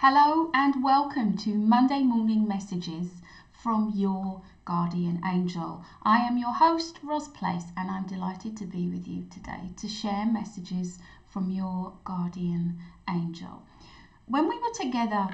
Hello and welcome to Monday morning messages from your Guardian Angel. I am your host, Ros Place, and I'm delighted to be with you today to share messages from your Guardian Angel. When we were together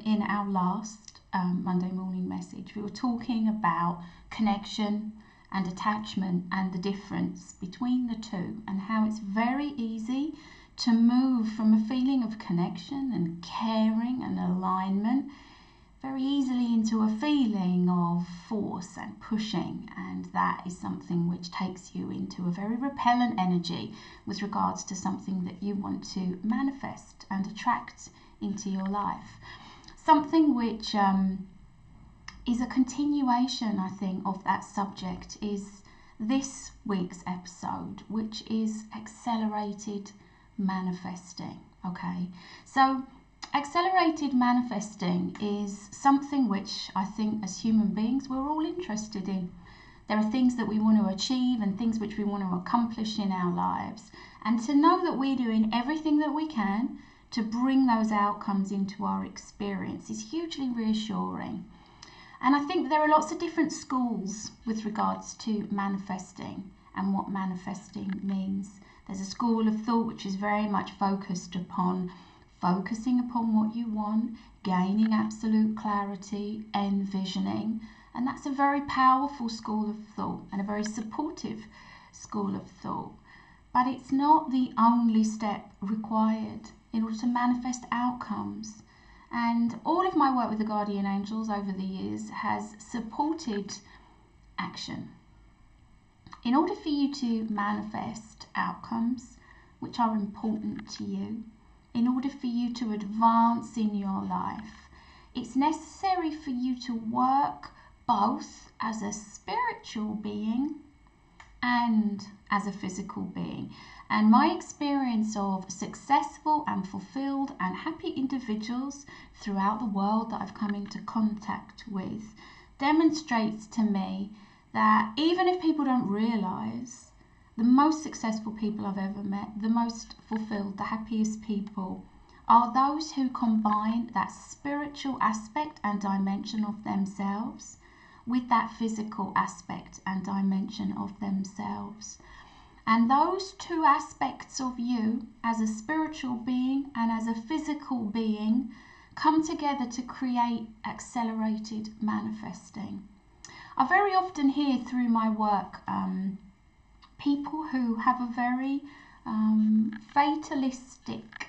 in our last Monday morning message, we were talking about connection and attachment and the difference between the two, and how it's very easy to move from a feeling of connection and caring and alignment very easily into a feeling of force and pushing, and that is something which takes you into a very repellent energy with regards to something that you want to manifest and attract into your life. Something which is a continuation, I think, of that subject is this week's episode, which is accelerated manifesting. Okay, so accelerated manifesting is something which I think as human beings we're all interested in. There are things that we want to achieve and things which we want to accomplish in our lives, and to know that we're doing everything that we can to bring those outcomes into our experience is hugely reassuring. And I think there are lots of different schools with regards to manifesting and what manifesting means. There's a school of thought which is very much focusing upon what you want, gaining absolute clarity, envisioning, and that's a very powerful school of thought and a very supportive school of thought. But it's not the only step required in order to manifest outcomes. And all of my work with the Guardian Angels over the years has supported action. In order for you to manifest outcomes which are important to you, in order for you to advance in your life, it's necessary for you to work both as a spiritual being and as a physical being. And my experience of successful and fulfilled and happy individuals throughout the world that I've come into contact with demonstrates to me that even if people don't realise, the most successful people I've ever met, the most fulfilled, the happiest people, are those who combine that spiritual aspect and dimension of themselves with that physical aspect and dimension of themselves. And those two aspects of you, as a spiritual being and as a physical being, come together to create accelerated manifesting. I very often hear through my work people who have a very fatalistic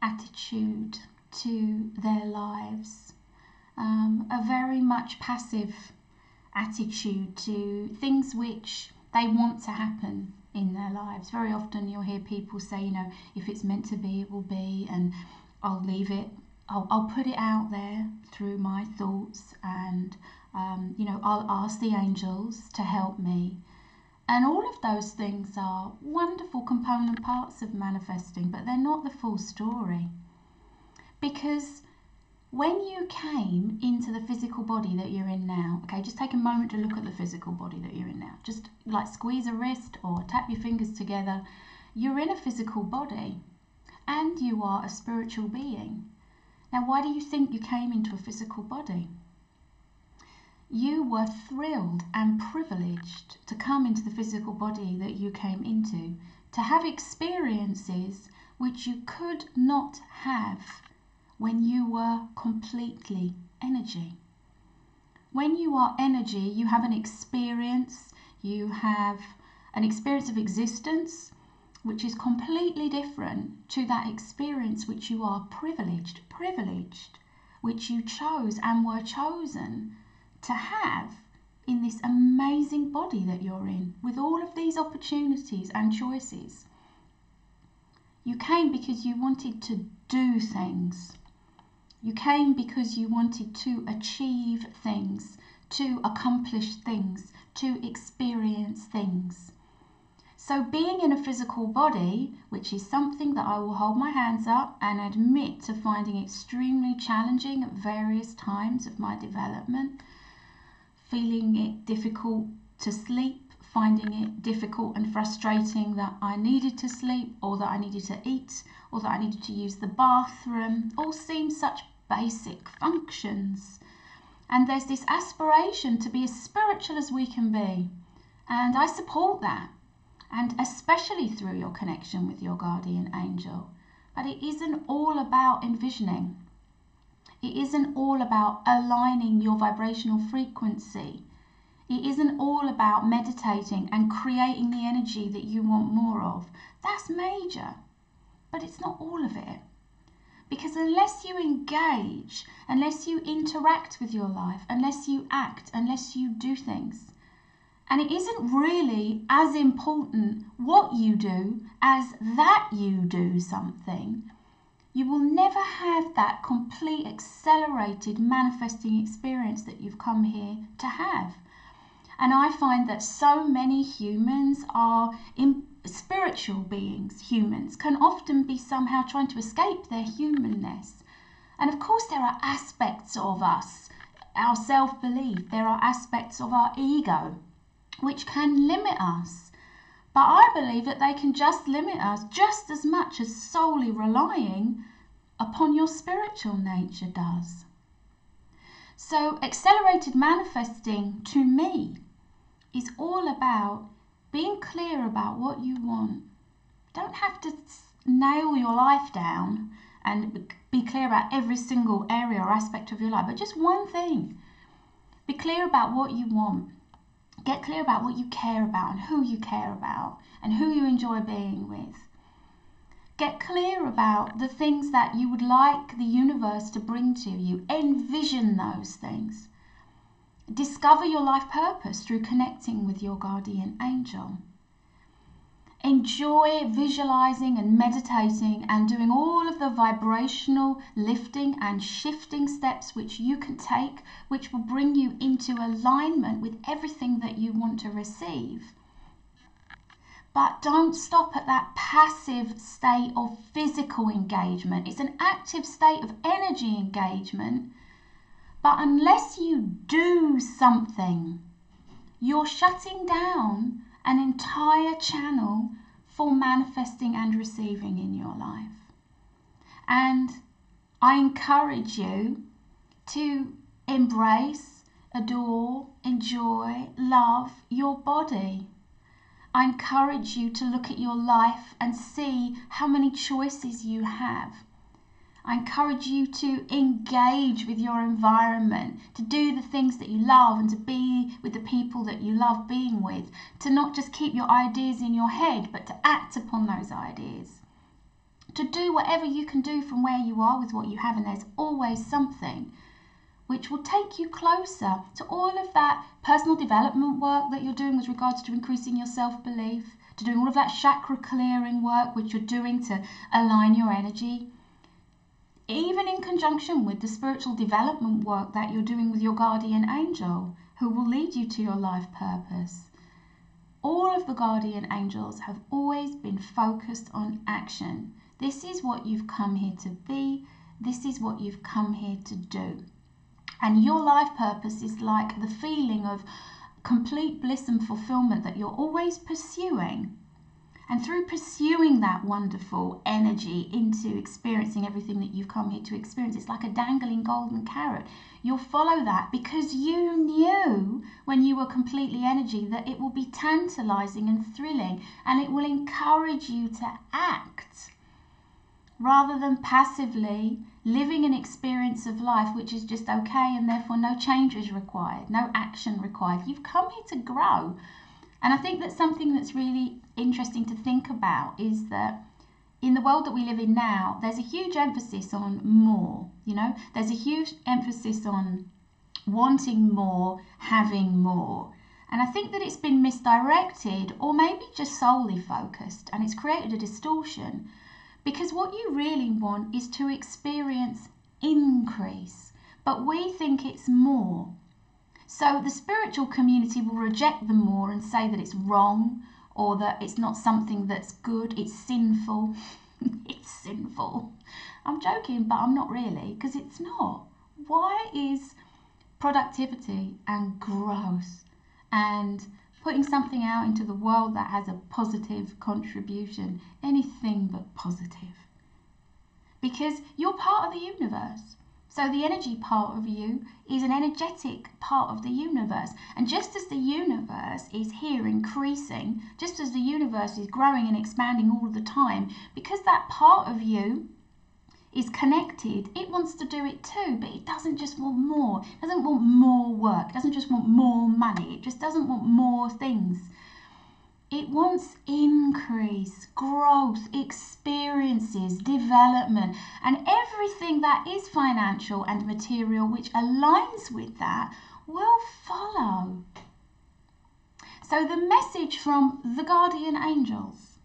attitude to their lives, a very much passive attitude to things which they want to happen in their lives. Very often you'll hear people say, if it's meant to be, it will be, and I'll leave it. I'll put it out there through my thoughts, and I'll ask the angels to help me. And all of those things are wonderful component parts of manifesting, but they're not the full story. Because when you came into the physical body that you're in now, okay, just take a moment to look at the physical body that you're in now. Just like squeeze a wrist or tap your fingers together. You're in a physical body and you are a spiritual being. Now, why do you think you came into a physical body? You were thrilled and privileged to come into the physical body that you came into, to have experiences which you could not have when you were completely energy. When you are energy, you have an experience of existence which is completely different to that experience which you are privileged, which you chose and were chosen to have in this amazing body that you're in, with all of these opportunities and choices. You came because you wanted to do things. You came because you wanted to achieve things, to accomplish things, to experience things. So being in a physical body, which is something that I will hold my hands up and admit to finding extremely challenging at various times of my development, feeling it difficult to sleep, finding it difficult and frustrating that I needed to sleep, or that I needed to eat, or that I needed to use the bathroom, all seem such basic functions. And there's this aspiration to be as spiritual as we can be. And I support that, and especially through your connection with your guardian angel. But it isn't all about envisioning. It isn't all about aligning your vibrational frequency. It isn't all about meditating and creating the energy that you want more of. That's major, but it's not all of it. Because unless you engage, unless you interact with your life, unless you act, unless you do things, and it isn't really as important what you do as that you do something, you will never have that complete accelerated manifesting experience that you've come here to have. And I find that so many humans are spiritual beings. Humans can often be somehow trying to escape their humanness. And of course there are aspects of us, our self-belief, there are aspects of our ego which can limit us. But I believe that they can just limit us just as much as solely relying upon your spiritual nature does. So accelerated manifesting to me is all about being clear about what you want. You don't have to nail your life down and be clear about every single area or aspect of your life, but just one thing. Be clear about what you want. Get clear about what you care about and who you care about and who you enjoy being with. Get clear about the things that you would like the universe to bring to you. Envision those things. Discover your life purpose through connecting with your guardian angel. Enjoy visualizing and meditating and doing all of the vibrational lifting and shifting steps which you can take, which will bring you into alignment with everything that you want to receive. But don't stop at that passive state of physical engagement. It's an active state of energy engagement. But unless you do something, you're shutting down an entire channel for manifesting and receiving in your life. And I encourage you to embrace, adore, enjoy, love your body. I encourage you to look at your life and see how many choices you have. I encourage you to engage with your environment, to do the things that you love and to be with the people that you love being with, to not just keep your ideas in your head, but to act upon those ideas. To do whatever you can do from where you are with what you have, and there's always something which will take you closer to all of that personal development work that you're doing with regards to increasing your self-belief, to doing all of that chakra clearing work which you're doing to align your energy, even in conjunction with the spiritual development work that you're doing with your guardian angel, who will lead you to your life purpose. All of the guardian angels have always been focused on action. This is what you've come here to be. This is what you've come here to do. And your life purpose is like the feeling of complete bliss and fulfillment that you're always pursuing. And through pursuing that wonderful energy into experiencing everything that you've come here to experience, it's like a dangling golden carrot. You'll follow that because you knew when you were completely energy that it will be tantalizing and thrilling, and it will encourage you to act rather than passively living an experience of life which is just okay and therefore no change is required, no action required. You've come here to grow. And I think that something that's really interesting to think about is that in the world that we live in now, there's a huge emphasis on more, there's a huge emphasis on wanting more, having more. And I think that it's been misdirected or maybe just solely focused, and it's created a distortion, because what you really want is to experience increase, but we think it's more. So the spiritual community will reject the more and say that it's wrong, or that it's not something that's good, it's sinful. It's sinful. I'm joking, but I'm not really, because it's not. Why is productivity and growth and putting something out into the world that has a positive contribution, anything but positive. Because you're part of the universe. So the energy part of you is an energetic part of the universe. And just as the universe is here increasing, just as the universe is growing and expanding all the time, because that part of you is connected, it wants to do it too, but it doesn't just want more. It doesn't want more work. It doesn't just want more money. It just doesn't want more things. It wants increase, growth, experiences, development, and everything that is financial and material which aligns with that will follow. So the message from the Guardian Angels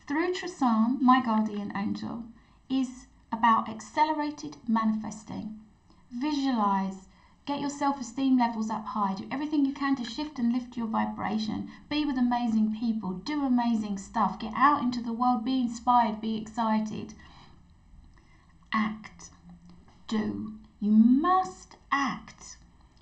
through Tressarn, my Guardian Angel, is about accelerated manifesting. Visualize. Get your self-esteem levels up high. Do everything you can to shift and lift your vibration. Be with amazing people. Do amazing stuff. Get out into the world. Be inspired. Be excited. Act. Do. You must act.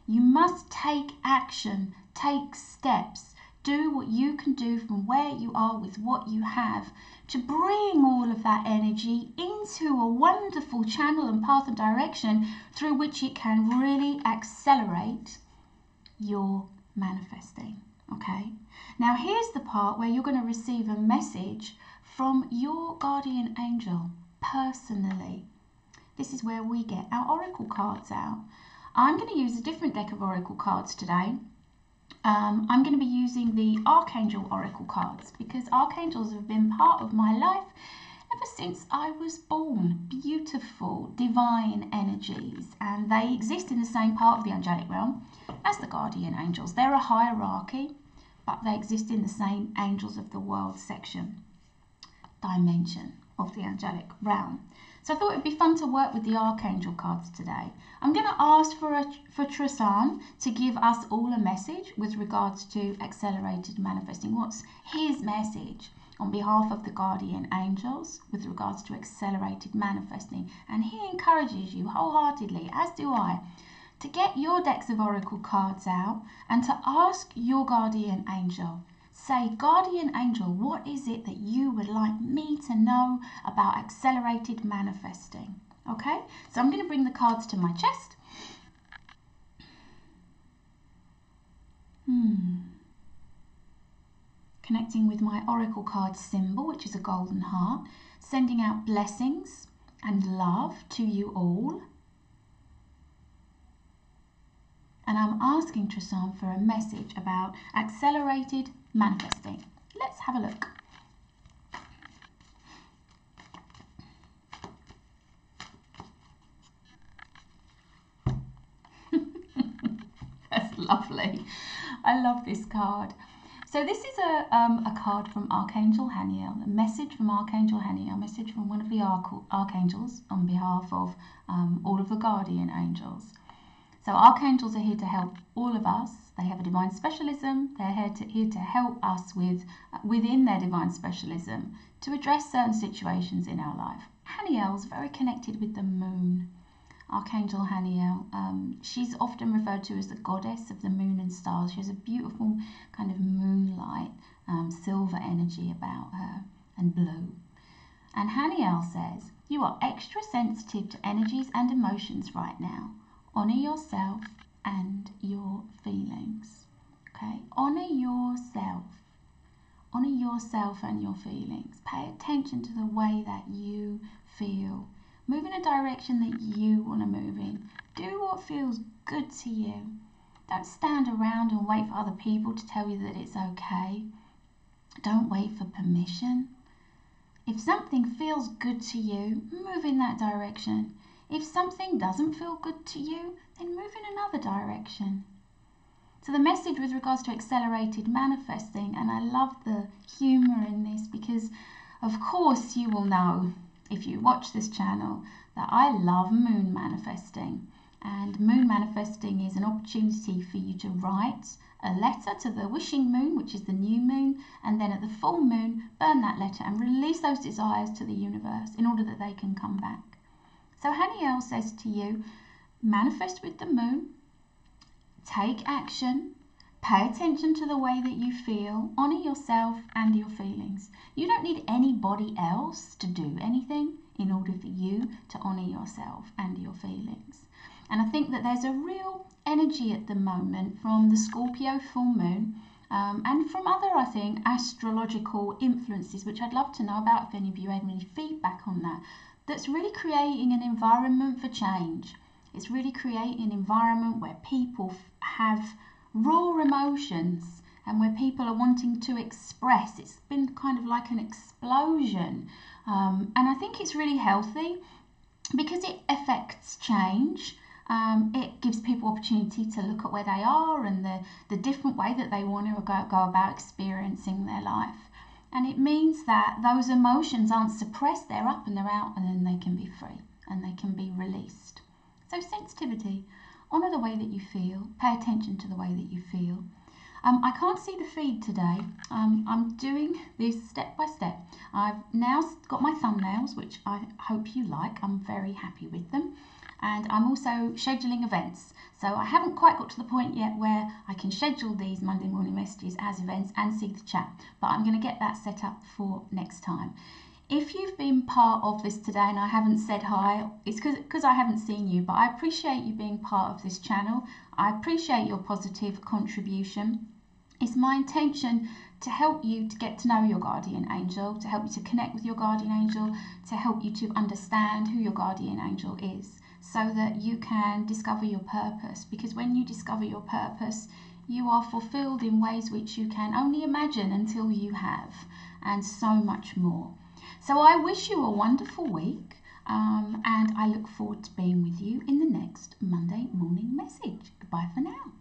You must take action. Take steps. Do what you can do from where you are with what you have to bring all of that energy into a wonderful channel and path and direction through which it can really accelerate your manifesting. Okay? Now here's the part where you're going to receive a message from your guardian angel personally. This is where we get our oracle cards out. I'm going to use a different deck of oracle cards today. I'm going to be using the Archangel Oracle cards because Archangels have been part of my life ever since I was born. Beautiful, divine energies, and they exist in the same part of the angelic realm as the Guardian Angels. They're a hierarchy, but they exist in the same Angels of the World dimension of the angelic realm. So I thought it'd be fun to work with the Archangel cards today. I'm going to ask for Tressarn to give us all a message with regards to accelerated manifesting. What's his message on behalf of the Guardian Angels with regards to accelerated manifesting? And he encourages you wholeheartedly, as do I, to get your decks of oracle cards out and to ask your Guardian Angel. Say, Guardian Angel, what is it that you would like me to know about accelerated manifesting? Okay, so I'm going to bring the cards to my chest. Connecting with my oracle card symbol, which is a golden heart, sending out blessings and love to you all. And I'm asking Tressarn for a message about accelerated manifesting. Let's have a look. That's lovely. I love this card. So this is a card from Archangel Haniel, a message from Archangel Haniel, a message from one of the archangels on behalf of all of the guardian angels. So archangels are here to help all of us. They have a divine specialism. They're here to help us within their divine specialism to address certain situations in our life. Haniel's very connected with the moon. Archangel Haniel, she's often referred to as the goddess of the moon and stars. She has a beautiful kind of moonlight, silver energy about her and blue. And Haniel says, you are extra sensitive to energies and emotions right now. Honour yourself and your feelings. Okay, honour yourself. Honour yourself and your feelings. Pay attention to the way that you feel. Move in a direction that you want to move in. Do what feels good to you. Don't stand around and wait for other people to tell you that it's okay. Don't wait for permission. If something feels good to you, move in that direction. If something doesn't feel good to you, then move in another direction. So the message with regards to accelerated manifesting, and I love the humour in this because of course you will know if you watch this channel that I love moon manifesting. And moon manifesting is an opportunity for you to write a letter to the wishing moon, which is the new moon, and then at the full moon, burn that letter and release those desires to the universe in order that they can come back. So Haniel says to you, manifest with the moon, take action, Pay attention to the way that you feel. Honour yourself and your feelings. You don't need anybody else to do anything in order for you to honour yourself and your feelings. And I think that there's a real energy at the moment from the Scorpio full moon and from other, I think, astrological influences, which I'd love to know about if any of you had any feedback on that, that's really creating an environment for change. It's really creating an environment where people have raw emotions and where people are wanting to express. It's been kind of like an explosion. And I think it's really healthy because it affects change. It gives people opportunity to look at where they are and the different way that they want to go about experiencing their life. And it means that those emotions aren't suppressed, they're up and they're out, and then they can be free and they can be released. So sensitivity, honour the way that you feel, pay attention to the way that you feel. I can't see the feed today. I'm doing this step by step. I've now got my thumbnails, which I hope you like. I'm very happy with them. And I'm also scheduling events. So I haven't quite got to the point yet where I can schedule these Monday morning messages as events and see the chat. But I'm going to get that set up for next time. If you've been part of this today and I haven't said hi, it's because I haven't seen you, but I appreciate you being part of this channel. I appreciate your positive contribution. It's my intention to help you to get to know your guardian angel, to help you to connect with your guardian angel, to help you to understand who your guardian angel is, so that you can discover your purpose. Because when you discover your purpose, you are fulfilled in ways which you can only imagine until you have, and so much more. So I wish you a wonderful week, and I look forward to being with you in the next Monday morning message. Goodbye for now.